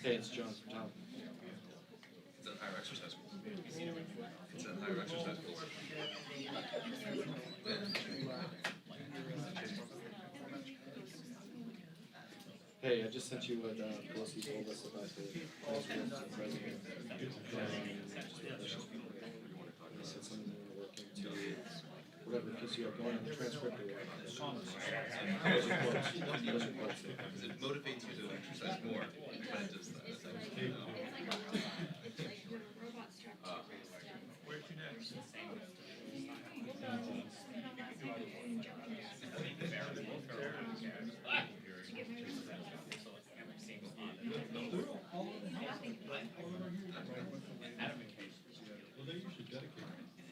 Hey, it's John from town. It's at higher exercise goals. It's at higher exercise goals. Hey, I just sent you what Pelosi told us about the transcript of the president. He said something they want to work into whatever piece you have going on the transcript or what. Those are quotes. Those are quotes. Because it motivates you to exercise more when it does that. You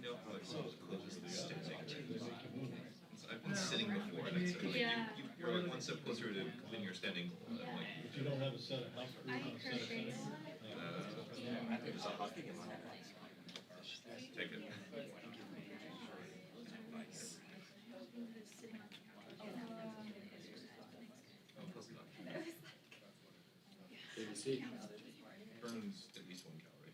know how I saw just standing. So I've been sitting before, and it's you're like one step closer to completing your standing goal. And I'm like, But you don't have a set of house, you don't have a set of take it. Oh, plus not. ABC. Burns at least 1 calorie.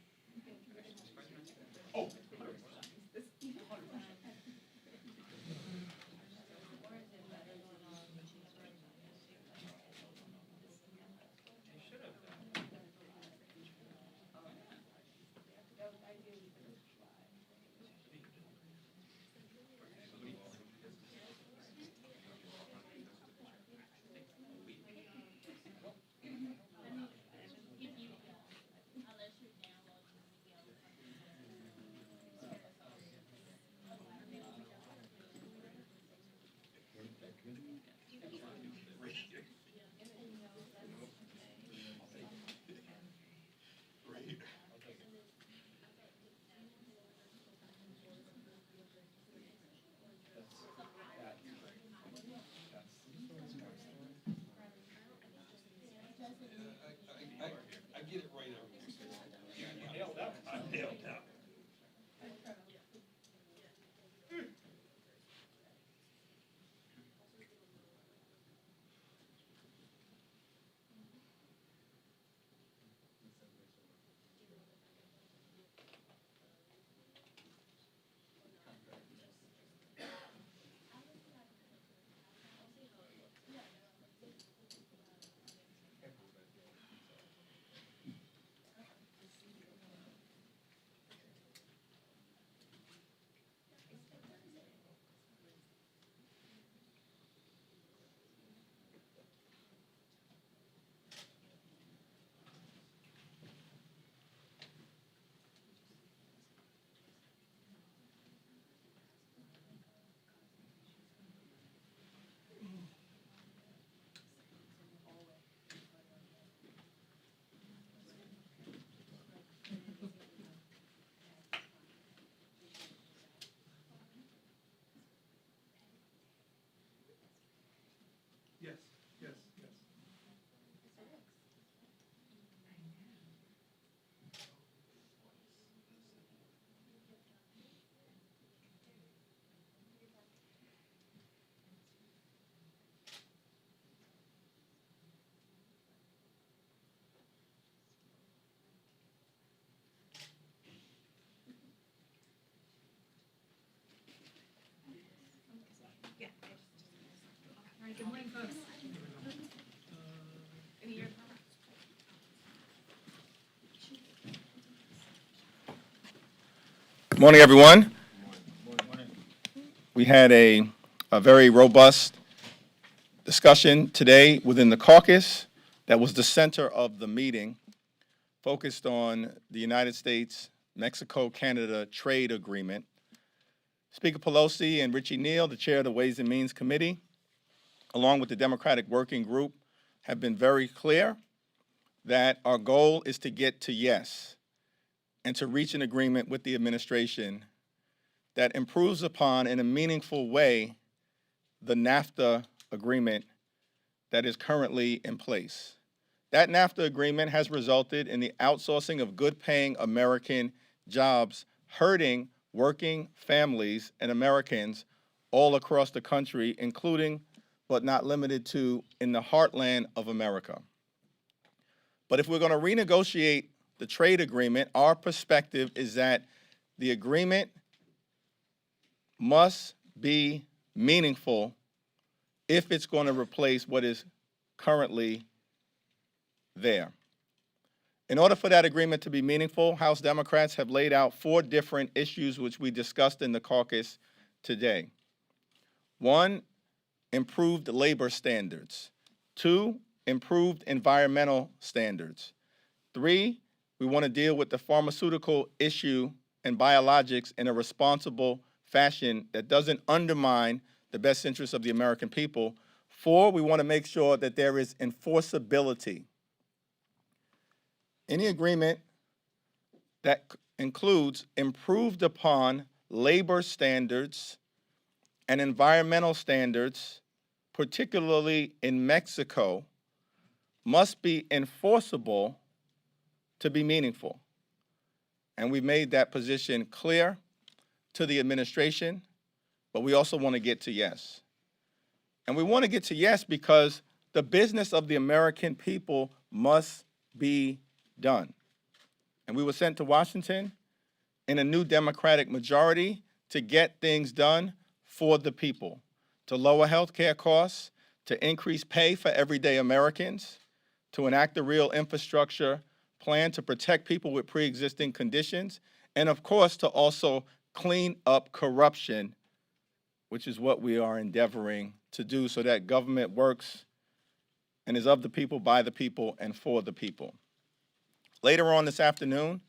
I get it right every once in a while. I nailed that. I nailed that. Yes, yes, yes. All right, good morning, folks. Good morning, everyone. We had a very robust discussion today within the caucus that was the center of the meeting, focused on the United States-Mexico-Canada trade agreement. Speaker Pelosi and Richie Neal, the chair of the Ways and Means Committee, along with the Democratic Working Group, have been very clear that our goal is to get to yes and to reach an agreement with the administration that improves upon, in a meaningful way, the NAFTA agreement that is currently in place. That NAFTA agreement has resulted in the outsourcing of good-paying American jobs, hurting working families and Americans all across the country, including, but not limited to, in the heartland of America. But if we're going to renegotiate the trade agreement, our perspective is that the agreement must be meaningful if it's going to replace what is currently there. In order for that agreement to be meaningful, House Democrats have laid out 4 different issues which we discussed in the caucus today. 1, improved labor standards. 2, improved environmental standards. 3, we want to deal with the pharmaceutical issue and biologics in a responsible fashion that doesn't undermine the best interests of the American people. 4, we want to make sure that there is enforceability. Any agreement that includes improved upon labor standards and environmental standards, particularly in Mexico, must be enforceable to be meaningful. And we've made that position clear to the administration, but we also want to get to yes. And we want to get to yes because the business of the American people must be done. And we were sent to Washington in a new Democratic majority to get things done for the people, to lower health care costs, to increase pay for everyday Americans, to enact a real infrastructure plan to protect people with pre-existing conditions, and of course to also clean up corruption, which is what we are endeavoring to do so that government works and is of the people, by the people, and for the people. Later on this afternoon,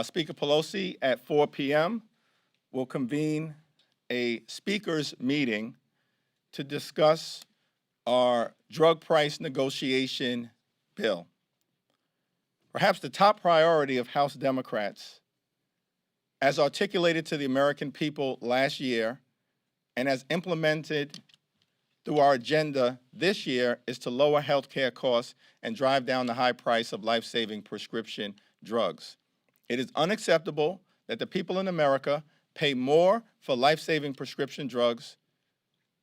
Speaker Pelosi at 4 p.m. will convene a speakers meeting to discuss our drug price negotiation bill. Perhaps the top priority of House Democrats, as articulated to the American people last year and as implemented through our agenda this year, is to lower health care costs and drive down the high price of life-saving prescription drugs. It is unacceptable that the people in America pay more for life-saving prescription drugs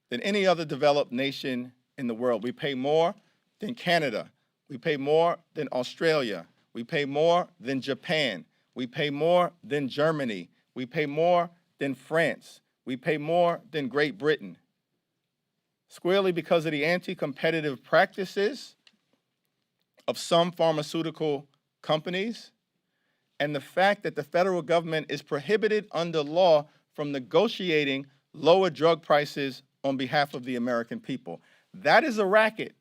than any other developed nation in the world. We pay more than Canada. We pay more than Australia. We pay more than Japan. We pay more than Germany. We pay more than France. We pay more than Great Britain. Squarely because of the anti-competitive practices of some pharmaceutical companies and the fact that the federal government is prohibited under law from negotiating lower drug prices on behalf of the American people. That is a racket,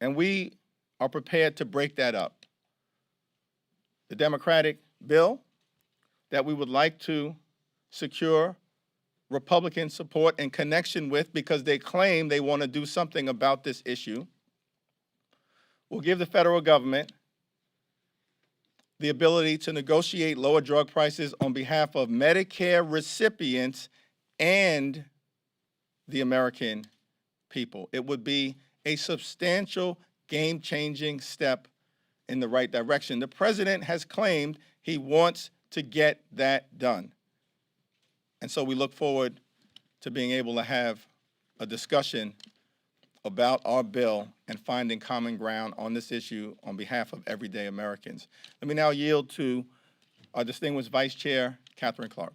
and we are prepared to break that up. The Democratic bill that we would like to secure Republican support in connection with, because they claim they want to do something about this issue, will give the federal government the ability to negotiate lower drug prices on behalf of Medicare recipients and the American people. It would be a substantial, game-changing step in the right direction. The president has claimed he wants to get that done. And so we look forward to being able to have a discussion about our bill and finding common ground on this issue on behalf of everyday Americans. Let me now yield to our distinguished Vice Chair, Catherine Clark.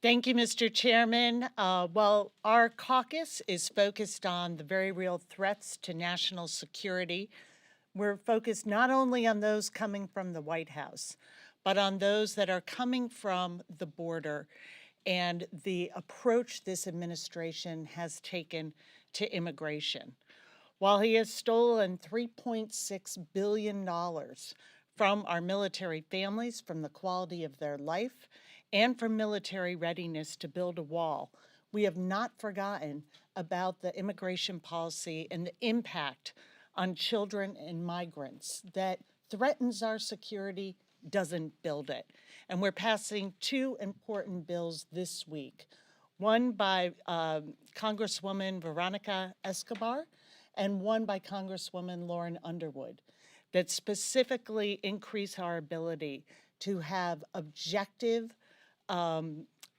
Thank you, Mr. Chairman. Well, our caucus is focused on the very real threats to national security. We're focused not only on those coming from the White House, but on those that are coming from the border and the approach this administration has taken to immigration. While he has stolen $3.6 billion from our military families, from the quality of their life, and from military readiness to build a wall, we have not forgotten about the immigration policy and the impact on children and migrants that threatens our security, doesn't build it. And we're passing two important bills this week, one by Congresswoman Veronica Escobar and one by Congresswoman Lauren Underwood, that specifically increase our ability to have objective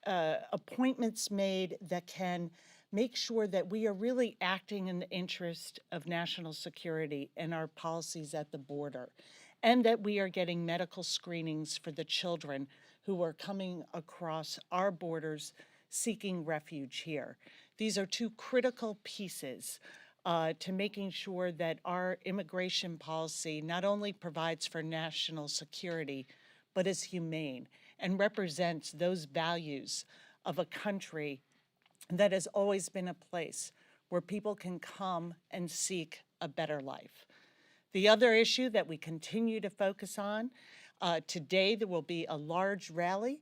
appointments made that can make sure that we are really acting in the interest of national security and our policies at the border, and that we are getting medical screenings for the children who are coming across our borders seeking refuge here. These are two critical pieces to making sure that our immigration policy not only provides for national security, but is humane and represents those values of a country that has always been a place where people can come and seek a better life. The other issue that we continue to focus on, today there will be a large rally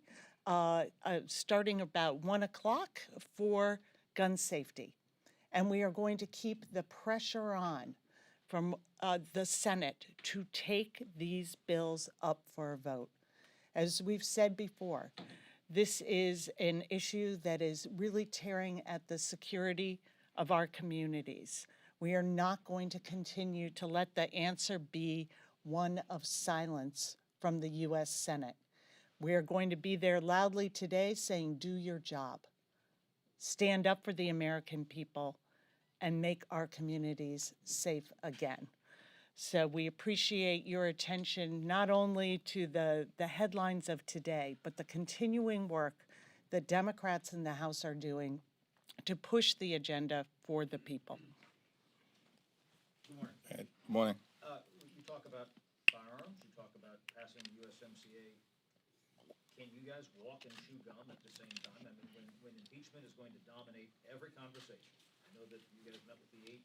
starting about 1 o'clock for gun safety. And we are going to keep the pressure on from the Senate to take these bills up for a vote. As we've said before, this is an issue that is really tearing at the security of our communities. We are not going to continue to let the answer be one of silence from the U.S. Senate. We are going to be there loudly today saying, do your job. Stand up for the American people and make our communities safe again. So we appreciate your attention not only to the headlines of today, but the continuing work that Democrats in the House are doing to push the agenda for the people. Good morning. Good morning. You talk about firearms, you talk about passing USMCA. Can you guys walk and chew gum at the same time? I mean, when impeachment is going to dominate every conversation. I know that you guys met with the 8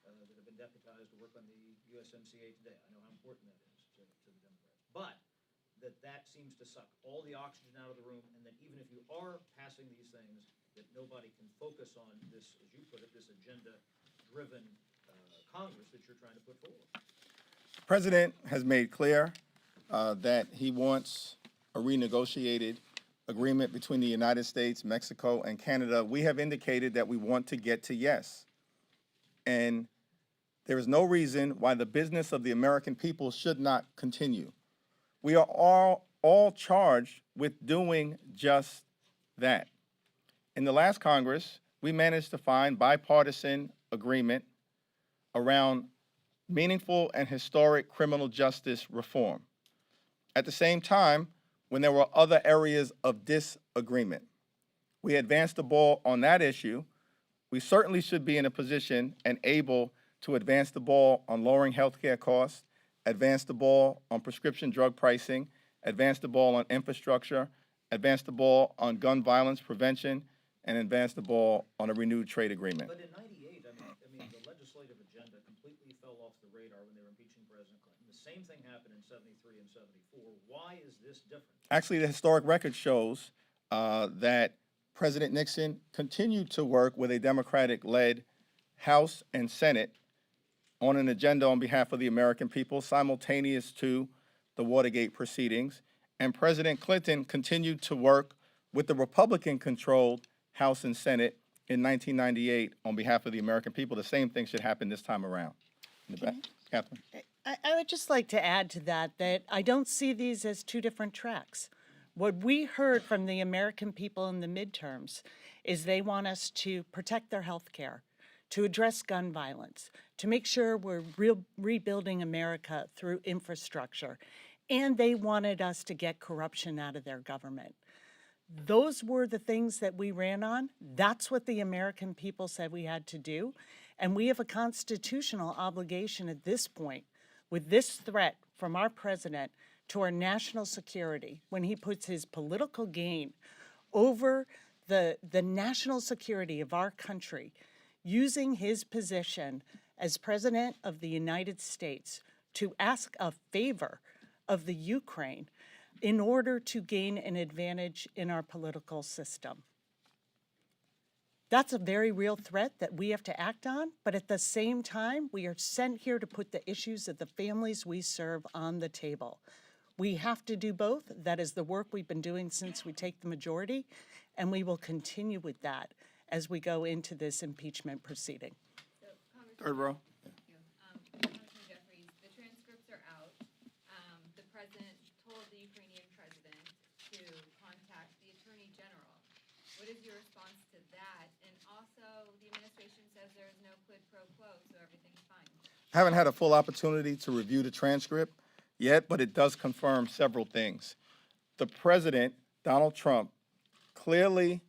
that have been deputized to work on the USMCA today. I know how important that is to the Democrats. But that seems to suck all the oxygen out of the room, and that even if you are passing these things, that nobody can focus on this, as you put it, this agenda-driven Congress that you're trying to put forward. The President has made clear that he wants a renegotiated agreement between the United States, Mexico, and Canada. We have indicated that we want to get to yes. And there is no reason why the business of the American people should not continue. We are all charged with doing just that. In the last Congress, we managed to find bipartisan agreement around meaningful and historic criminal justice reform. At the same time, when there were other areas of disagreement, we advanced the ball on that issue. We certainly should be in a position and able to advance the ball on lowering healthcare costs, advance the ball on prescription drug pricing, advance the ball on infrastructure, advance the ball on gun violence prevention, and advance the ball on a renewed trade agreement. But in '98, I mean, the legislative agenda completely fell off the radar when they were impeaching President Clinton. The same thing happened in '73 and '74. Why is this different? Actually, the historic record shows that President Nixon continued to work with a Democratic-led House and Senate on an agenda on behalf of the American people, simultaneous to the Watergate proceedings. And President Clinton continued to work with the Republican-controlled House and Senate in 1998 on behalf of the American people. The same thing should happen this time around. In the back, Catherine. I would just like to add to that I don't see these as two different tracks. What we heard from the American people in the midterms is they want us to protect their health care, to address gun violence, to make sure we're rebuilding America through infrastructure, and they wanted us to get corruption out of their government. Those were the things that we ran on. That's what the American people said we had to do. And we have a constitutional obligation at this point, with this threat from our president to our national security, when he puts his political gain over the national security of our country, using his position as president of the United States to ask a favor of the Ukraine in order to gain an advantage in our political system. That's a very real threat that we have to act on, but at the same time, we are sent here to put the issues of the families we serve on the table. We have to do both. That is the work we've been doing since we take the majority, and we will continue with that as we go into this impeachment proceeding. So, Third row. Thank you. Congressman Jeffries, the transcripts are out. The president told the Ukrainian president to contact the Attorney General. What is your response to that? And also, the says there is no quid pro quo, so everything's fine. I haven't had a full opportunity to review the transcript yet, but it does confirm several things. The president, Donald Trump, clearly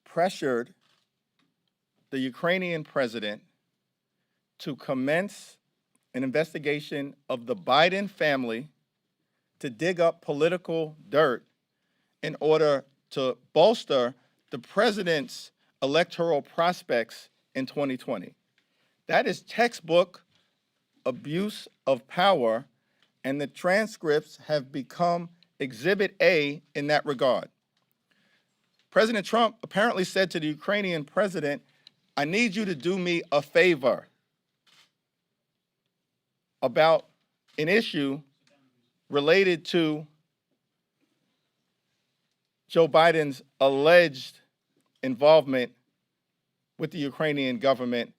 pressured the Ukrainian president to commence an investigation of the Biden family to dig up political dirt in order to bolster the president's electoral prospects in 2020. That is textbook abuse of power, and the transcripts have become Exhibit A in that regard. President Trump apparently said to the Ukrainian president, I need you to do me a favor about an issue related to Joe Biden's alleged involvement with the Ukrainian government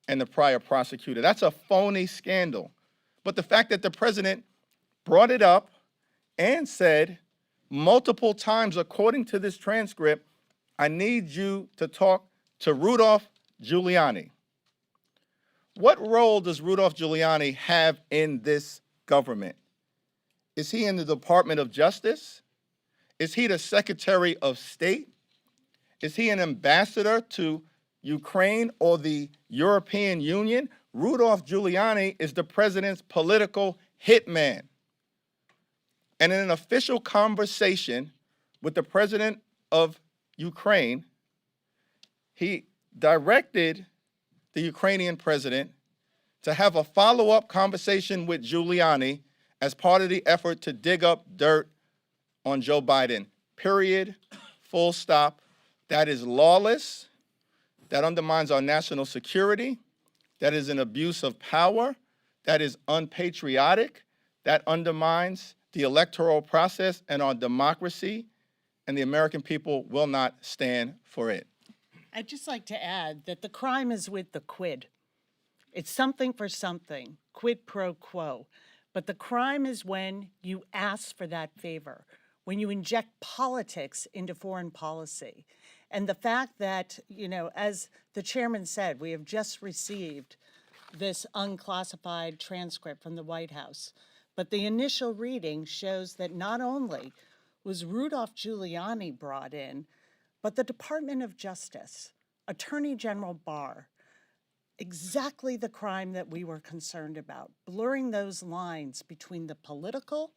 and the prior prosecutor. That's a phony scandal. But the fact that the president brought it up and said multiple times, according to this transcript, I need you to talk to Rudolph Giuliani. What role does Rudolph Giuliani have in this government? Is he in the Department of Justice? Is he the Secretary of State? Is he an ambassador to Ukraine or the European Union? Rudolph Giuliani is the president's political hitman. And in an official conversation with the president of Ukraine, he directed the Ukrainian president to have a follow-up conversation with Giuliani as part of the effort to dig up dirt on Joe Biden. Period. Full stop. That is lawless. That undermines our national security. That is an abuse of power. That is unpatriotic. That undermines the electoral process and our democracy, and the American people will not stand for it. I'd just like to add that the crime is with the quid. It's something for something, quid pro quo. But the crime is when you ask for that favor, when you inject politics into foreign policy. And the fact that, as the chairman said, we have just received this unclassified transcript from the White House. But the initial reading shows that not only was Rudolph Giuliani brought in, but the Department of Justice, Attorney General Barr, exactly the crime that we were concerned about, blurring those lines between the political,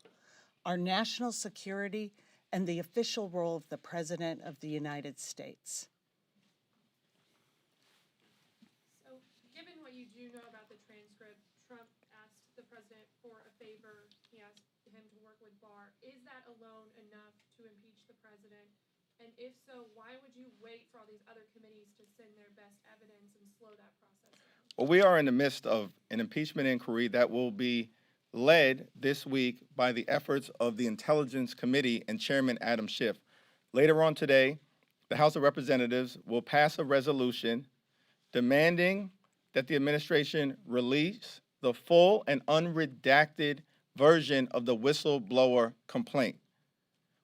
our national security, and the official role of the President of the United States. So, given what you do know about the transcript, Trump asked the president for a favor. He asked him to work with Barr. Is that alone enough to impeach the president? And if so, why would you wait for all these other committees to send their best evidence and slow that process down? Well, we are in the midst of an impeachment inquiry that will be led this week by the efforts of the Intelligence Committee and Chairman Adam Schiff. Later on today, the House of Representatives will pass a resolution demanding that the administration release the full and unredacted version of the whistleblower complaint.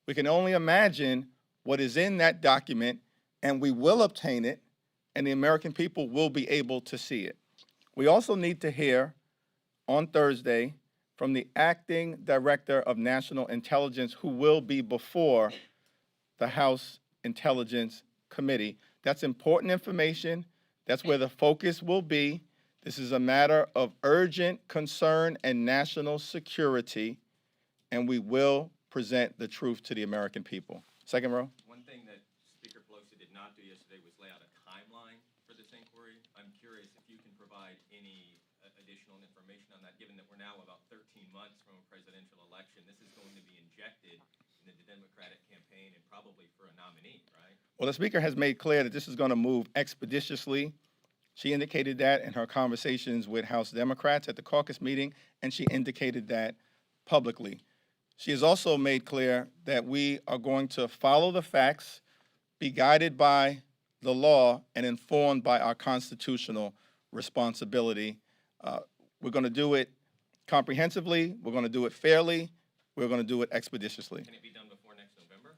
We can only imagine what is in that document, and we will obtain it, and the American people will be able to see it. We also need to hear on Thursday from the acting director of national intelligence, who will be before the House Intelligence Committee. That's important information. That's where the focus will be. This is a matter of urgent concern and national security, and we will present the truth to the American people. Second row. One thing that Speaker Pelosi did not do yesterday was lay out a timeline for this inquiry. I'm curious if you can provide any additional information on that, given that we're now about 13 months from a presidential election. This is going to be injected in the Democratic campaign and probably for a nominee, right? Well, the Speaker has made clear that this is going to move expeditiously. She indicated that in her conversations with House Democrats at the caucus meeting, and she indicated that publicly. She has also made clear that we are going to follow the facts, be guided by the law, and informed by our constitutional responsibility. We're going to do it comprehensively. We're going to do it fairly. We're going to do it expeditiously. Can it be done before next November?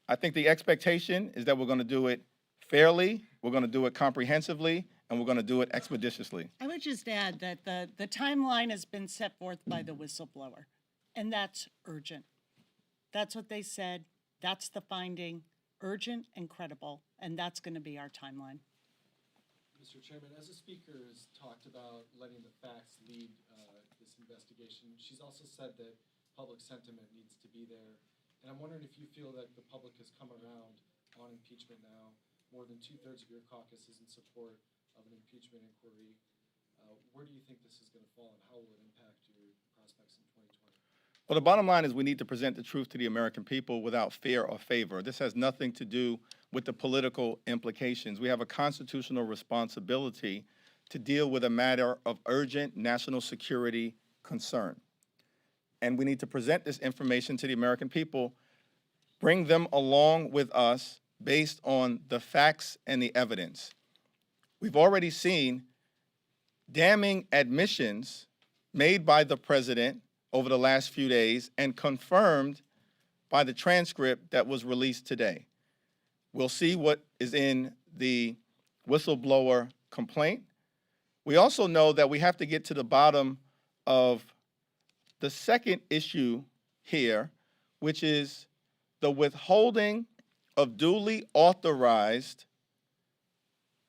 I think the expectation is that we're going to do it fairly, we're going to do it comprehensively, and we're going to do it expeditiously. I would just add that the timeline has been set forth by the whistleblower, and that's urgent. That's what they said. That's the finding, urgent and credible, and that's going to be our timeline. Mr. Chairman, as the speaker has talked about letting the facts lead this investigation, she's also said that public sentiment needs to be there. And I'm wondering if you feel that the public has come around on impeachment now. More than 2/3 of your caucus is in support of an impeachment inquiry. Where do you think this is going to fall, and how will it impact your prospects in 2020? Well, the bottom line is we need to present the truth to the American people without fear or favor. This has nothing to do with the political implications. We have a constitutional responsibility to deal with a matter of urgent national security concern. And we need to present this information to the American people, bring them along with us based on the facts and the evidence. We've already seen damning admissions made by the president over the last few days and confirmed by the transcript that was released today. We'll see what is in the whistleblower complaint. We also know that we have to get to the bottom of the second issue here, which is the withholding of duly authorized,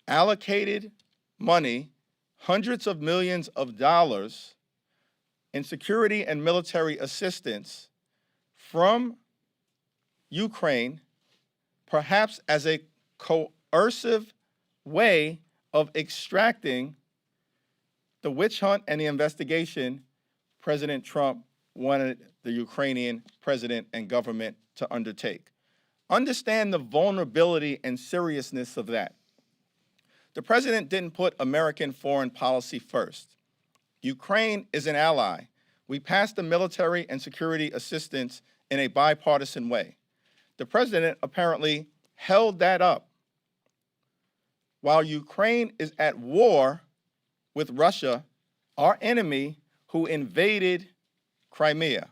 allocated money, hundreds of millions of dollars in security and military assistance from Ukraine, perhaps as a coercive way of extracting the witch hunt and the investigation President Trump wanted the Ukrainian president and government to undertake. Understand the vulnerability and seriousness of that. The president didn't put American foreign policy first. Ukraine is an ally. We passed the military and security assistance in a bipartisan way. The president apparently held that up while Ukraine is at war with Russia, our enemy who invaded Crimea.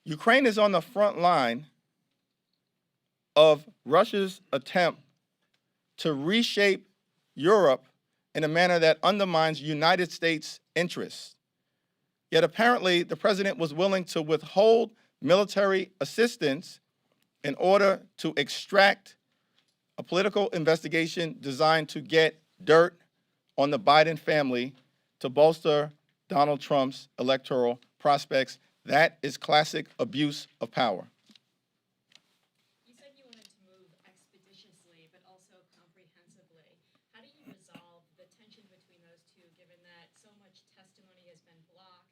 Ukraine is on the front line of Russia's attempt to reshape Europe in a manner that undermines United States interests. Yet apparently the president was willing to withhold military assistance in order to extract a political investigation designed to get dirt on the Biden family to bolster Donald Trump's electoral prospects. That is classic abuse of power. You said you wanted to move expeditiously, but also comprehensively. How do you resolve the tension between those two, given that so much testimony has been blocked,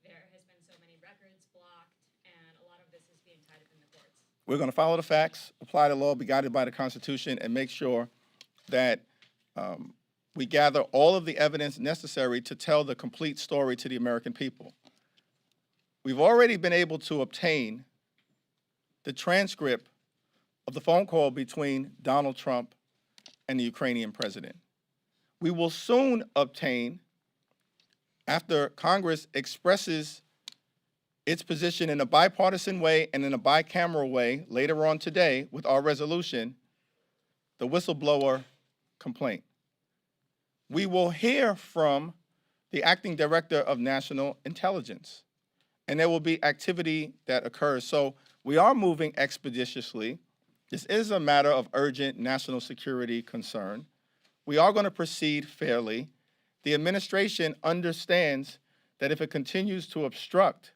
there has been so many records blocked, and a lot of this is being tied up in the courts? We're going to follow the facts, apply the law, be guided by the Constitution, and make sure that we gather all of the evidence necessary to tell the complete story to the American people. We've already been able to obtain the transcript of the phone call between Donald Trump and the Ukrainian president. We will soon obtain, after Congress expresses its position in a bipartisan way and in a bicameral way later on today with our resolution, the whistleblower complaint. We will hear from the acting director of national intelligence, and there will be activity that occurs. So we are moving expeditiously. This is a matter of urgent national security concern. We are going to proceed fairly. The administration understands that if it continues to obstruct,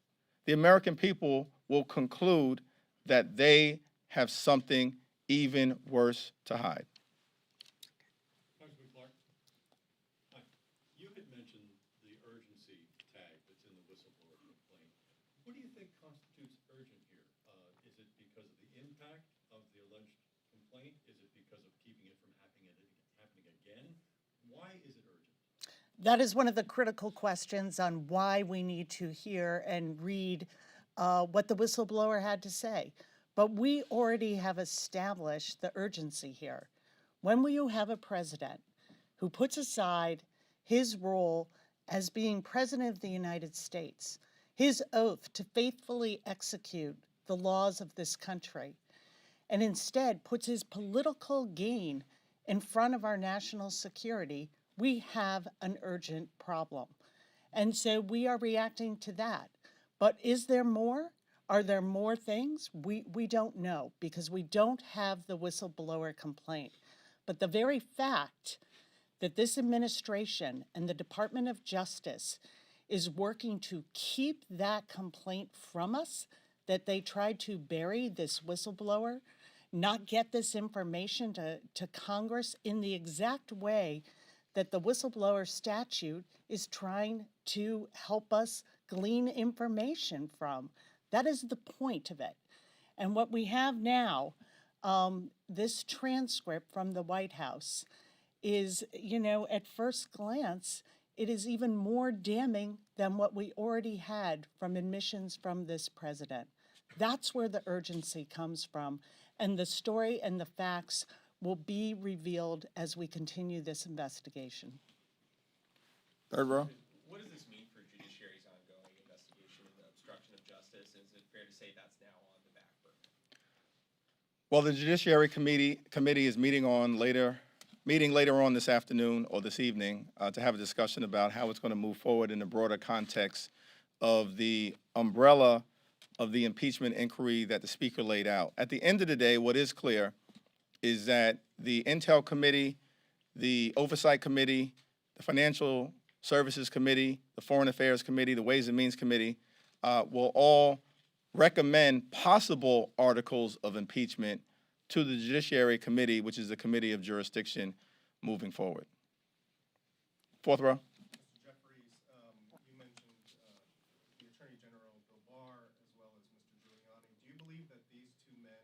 the American people will conclude that they have something even worse to hide. Congressman Clark, hi. You had mentioned the urgency tag that's in the whistleblower complaint. What do you think constitutes urgent here? Is it because of the impact of the alleged complaint? Is it because of keeping it from happening again? Why is it urgent? That is one of the critical questions on why we need to hear and read what the whistleblower had to say. But we already have established the urgency here. When you have a president who puts aside his role as being president of the United States, his oath to faithfully execute the laws of this country, and instead puts his political gain in front of our national security, we have an urgent problem. And so we are reacting to that. But is there more? Are there more things? We don't know because we don't have the whistleblower complaint. But the very fact that this administration and the Department of Justice is working to keep that complaint from us, that they tried to bury this whistleblower, not get this information to Congress in the exact way that the whistleblower statute is trying to help us glean information from. That is the point of it. And what we have now, this transcript from the White House, is, at first glance, it is even more damning than what we already had from admissions from this president. That's where the urgency comes from. And the story and the facts will be revealed as we continue this investigation. Third row. What does this mean for judiciary's ongoing investigation into obstruction of justice? Is it fair to say that's now on the back burner? Well, the Judiciary Committee is meeting later on this afternoon or this evening to have a discussion about how it's going to move forward in the broader context of the umbrella of the impeachment inquiry that the Speaker laid out. At the end of the day, what is clear is that the Intel Committee, the Oversight Committee, the Financial Services Committee, the Foreign Affairs Committee, the Ways and Means Committee will all recommend possible articles of impeachment to the Judiciary Committee, which is the committee of jurisdiction, moving forward. Fourth row. Mr. Jeffries, you mentioned the Attorney General Bill Barr as well as Mr. Giuliani. Do you believe that these two men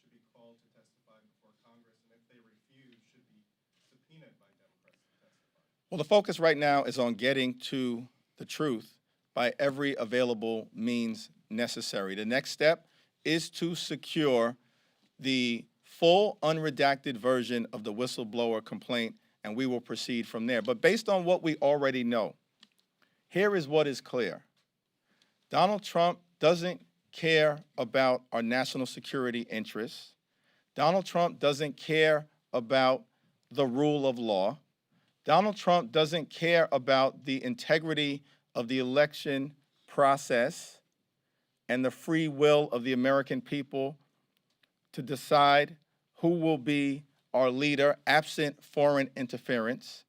should be called to testify before Congress, and if they refuse, should be subpoenaed by Democrats to testify? Well, the focus right now is on getting to the truth by every available means necessary. The next step is to secure the full unredacted version of the whistleblower complaint, and we will proceed from there. But based on what we already know, here is what is clear. Donald Trump doesn't care about our national security interests. Donald Trump doesn't care about the rule of law. Donald Trump doesn't care about the integrity of the election process and the free will of the American people to decide who will be our leader absent foreign interference.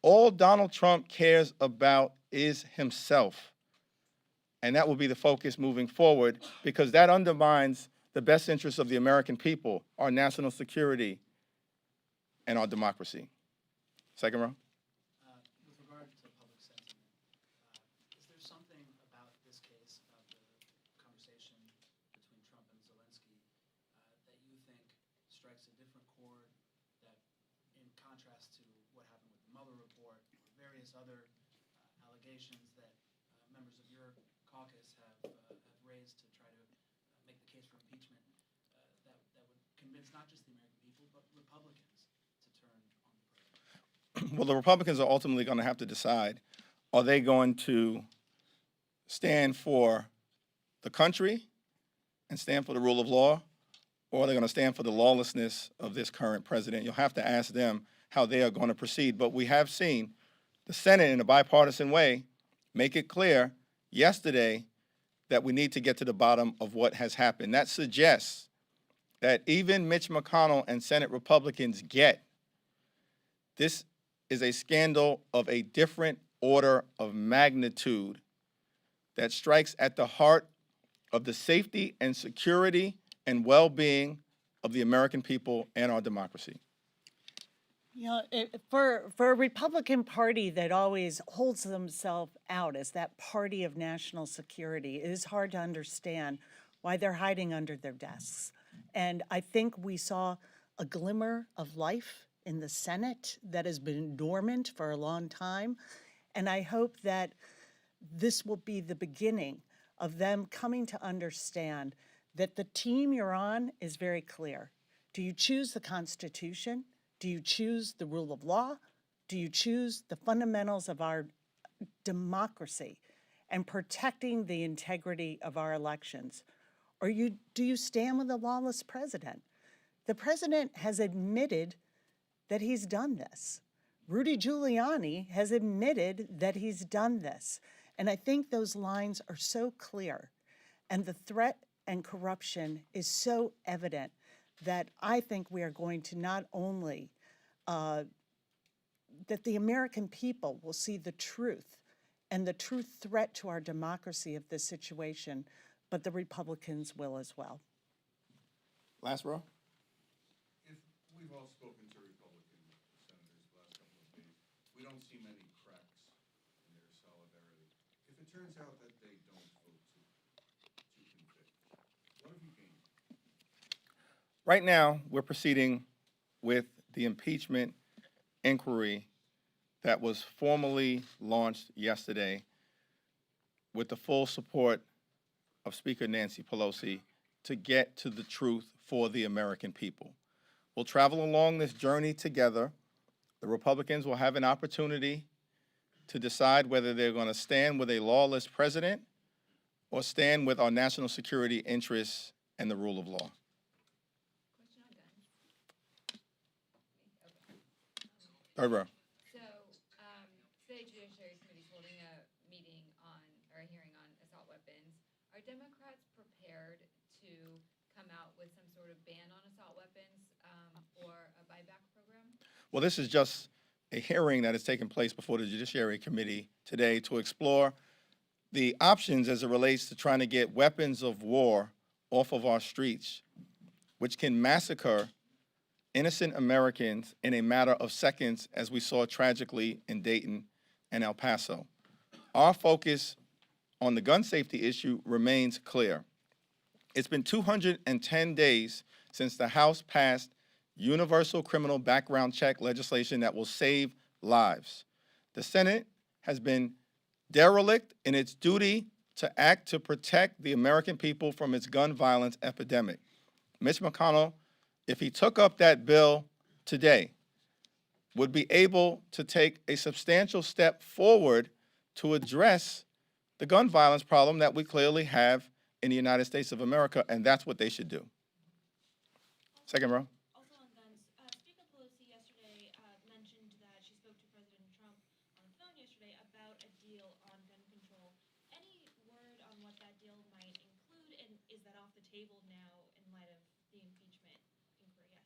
All Donald Trump cares about is himself. And that will be the focus moving forward because that undermines the best interests of the American people, our national security, and our democracy. Second row. With regard to public sentiment, is there something about this case, about the conversation between Trump and Zelensky, that you think strikes a different chord, that in contrast to what happened with the Mueller report or various other allegations that members of your caucus have raised to try to make the case for impeachment, that would convince not just the American people, but Republicans to turn on the president? Well, the Republicans are ultimately going to have to decide, are they going to stand for the country and stand for the rule of law, or are they going to stand for the lawlessness of this current president? You'll have to ask them how they are going to proceed. But we have seen the Senate, in a bipartisan way, make it clear yesterday that we need to get to the bottom of what has happened. That suggests that even Mitch McConnell and Senate Republicans get this is a scandal of a different order of magnitude that strikes at the heart of the safety and security and well-being of the American people and our democracy. For a Republican Party that always holds themselves out as that party of national security, it is hard to understand why they're hiding under their desks. And I think we saw a glimmer of life in the Senate that has been dormant for a long time. And I hope that this will be the beginning of them coming to understand that the team you're on is very clear. Do you choose the Constitution? Do you choose the rule of law? Do you choose the fundamentals of our democracy and protecting the integrity of our elections? Or do you stand with a lawless president? the president has admitted that he's done this. Rudy Giuliani has admitted that he's done this. And I think those lines are so clear. And the threat and corruption is so evident that I think we are going to not only, that the American people will see the truth and the true threat to our democracy of this situation, but the Republicans will as well. Last row. If we've all spoken to Republican senators the last couple of days, we don't see many cracks in their solidarity. If it turns out that they don't vote to convict, what have you gained? Right now, we're proceeding with the impeachment inquiry that was formally launched yesterday with the full support of Speaker Nancy Pelosi to get to the truth for the American people. We'll travel along this journey together. The Republicans will have an opportunity to decide whether they're going to stand with a lawless president or stand with our national security interests and the rule of law. Third row. So, today Judiciary Committee is holding a meeting on, or a hearing on assault weapons. Are Democrats prepared to come out with some sort of ban on assault weapons, or a buyback program? Well, this is just a hearing that has taken place before the Judiciary Committee today to explore the options as it relates to trying to get weapons of war off of our streets, which can massacre innocent Americans in a matter of seconds, as we saw tragically in Dayton and El Paso. Our focus on the gun safety issue remains clear. It's been 210 days since the House passed universal criminal background check legislation that will save lives. The Senate has been derelict in its duty to act to protect the American people from its gun violence epidemic. Mitch McConnell, if he took up that bill today, would be able to take a substantial step forward to address the gun violence problem that we clearly have in the United States of America, and that's what they should do. Second row. Also on guns, Speaker Pelosi yesterday mentioned that she spoke to President Trump on the phone yesterday about a deal on gun control. Any word on what that deal might include, and is that off the table now in light of the impeachment inquiry yesterday?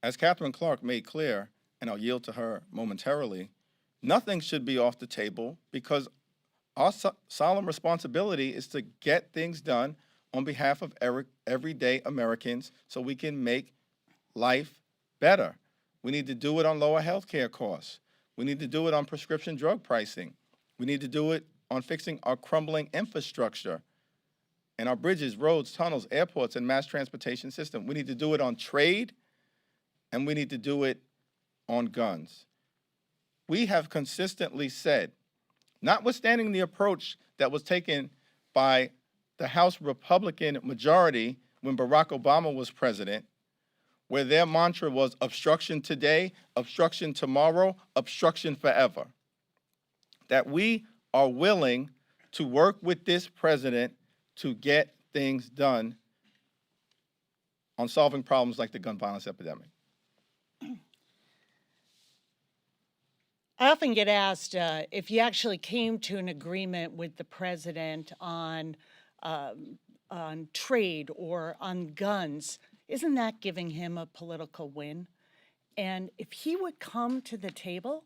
As Catherine Clark made clear, and I'll yield to her momentarily, nothing should be off the table because our solemn responsibility is to get things done on behalf of everyday Americans so we can make life better. We need to do it on lower health care costs. We need to do it on prescription drug pricing. We need to do it on fixing our crumbling infrastructure and our bridges, roads, tunnels, airports, and mass transportation system. We need to do it on trade, and we need to do it on guns. We have consistently said, notwithstanding the approach that was taken by the House Republican majority when Barack Obama was president, where their mantra was obstruction today, obstruction tomorrow, obstruction forever, that we are willing to work with this president to get things done on solving problems like the gun violence epidemic. I often get asked if you actually came to an agreement with the president on trade or on guns, isn't that giving him a political win? And if he would come to the table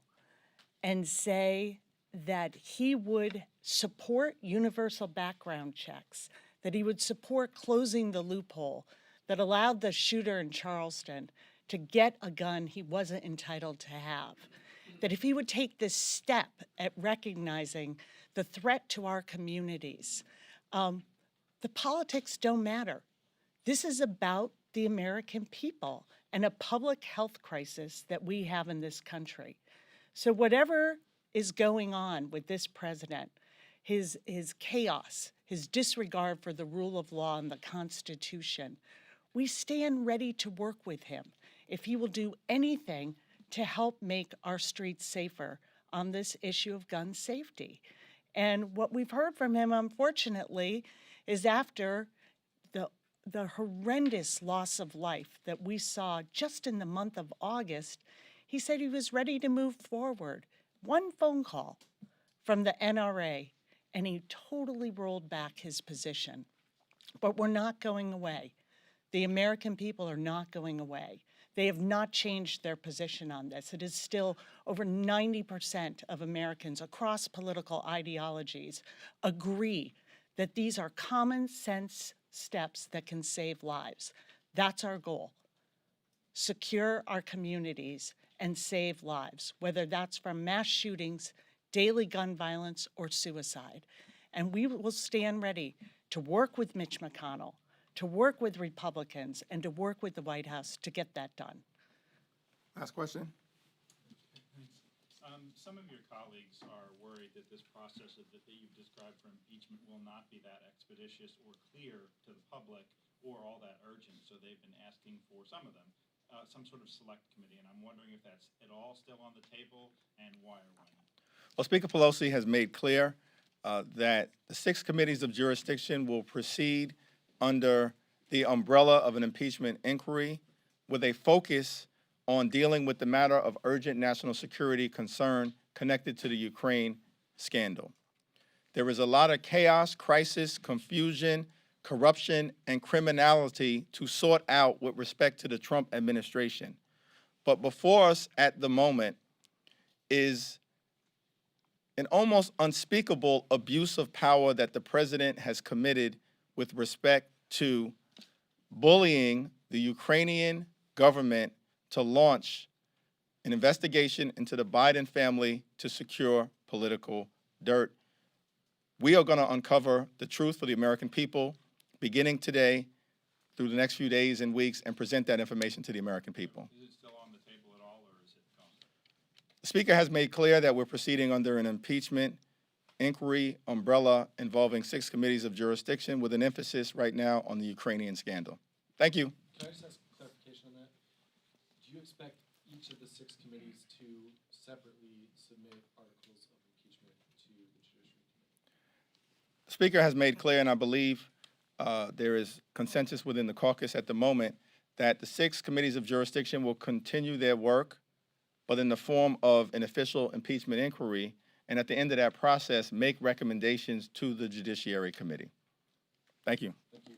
and say that he would support universal background checks, that he would support closing the loophole that allowed the shooter in Charleston to get a gun he wasn't entitled to have, that if he would take this step at recognizing the threat to our communities, the politics don't matter. This is about the American people and a public health crisis that we have in this country. So whatever is going on with this president, his chaos, his disregard for the rule of law and the Constitution, we stand ready to work with him if he will do anything to help make our streets safer on this issue of gun safety. And what we've heard from him, unfortunately, is after the the horrendous loss of life that we saw just in the month of August, he said he was ready to move forward. One phone call from the NRA, and he totally rolled back his position. But we're not going away. The American people are not going away. They have not changed their position on this. It is still over 90% of Americans across political ideologies agree that these are common sense steps that can save lives. That's our goal. Secure our communities and save lives, whether that's from mass shootings, daily gun violence, or suicide. And we will stand ready to work with Mitch McConnell, to work with Republicans, and to work with the White House to get that done. Last question. Some of your colleagues are worried that this process that you've described for impeachment will not be that expeditious or clear to the public or all that urgent. So they've been asking for some of them, some sort of select committee. And I'm wondering if that's at all still on the table and why or why not. Well, Speaker Pelosi has made clear that the 6 committees of jurisdiction will proceed under the umbrella of an impeachment inquiry with a focus on dealing with the matter of urgent national security concern connected to the Ukraine scandal. There is a lot of chaos, crisis, confusion, corruption, and criminality to sort out with respect to the Trump administration. But before us at the moment is an almost unspeakable abuse of power that the president has committed with respect to bullying the Ukrainian government to launch an investigation into the Biden family to secure political dirt. We are going to uncover the truth for the American people beginning today through the next few days and weeks and present that information to the American people. Is it still on the table at all, or is it gone? The Speaker has made clear that we're proceeding under an impeachment inquiry umbrella involving 6 committees of jurisdiction with an emphasis right now on the Ukrainian scandal. Thank you. Can I just ask clarification on that? Do you expect each of the 6 committees to separately submit articles of impeachment to the Judiciary Committee? The Speaker has made clear, and I believe there is consensus within the caucus at the moment, that the 6 committees of jurisdiction will continue their work, but in the form of an official impeachment inquiry, and at the end of that process, make recommendations to the Judiciary Committee. Thank you. Thank you.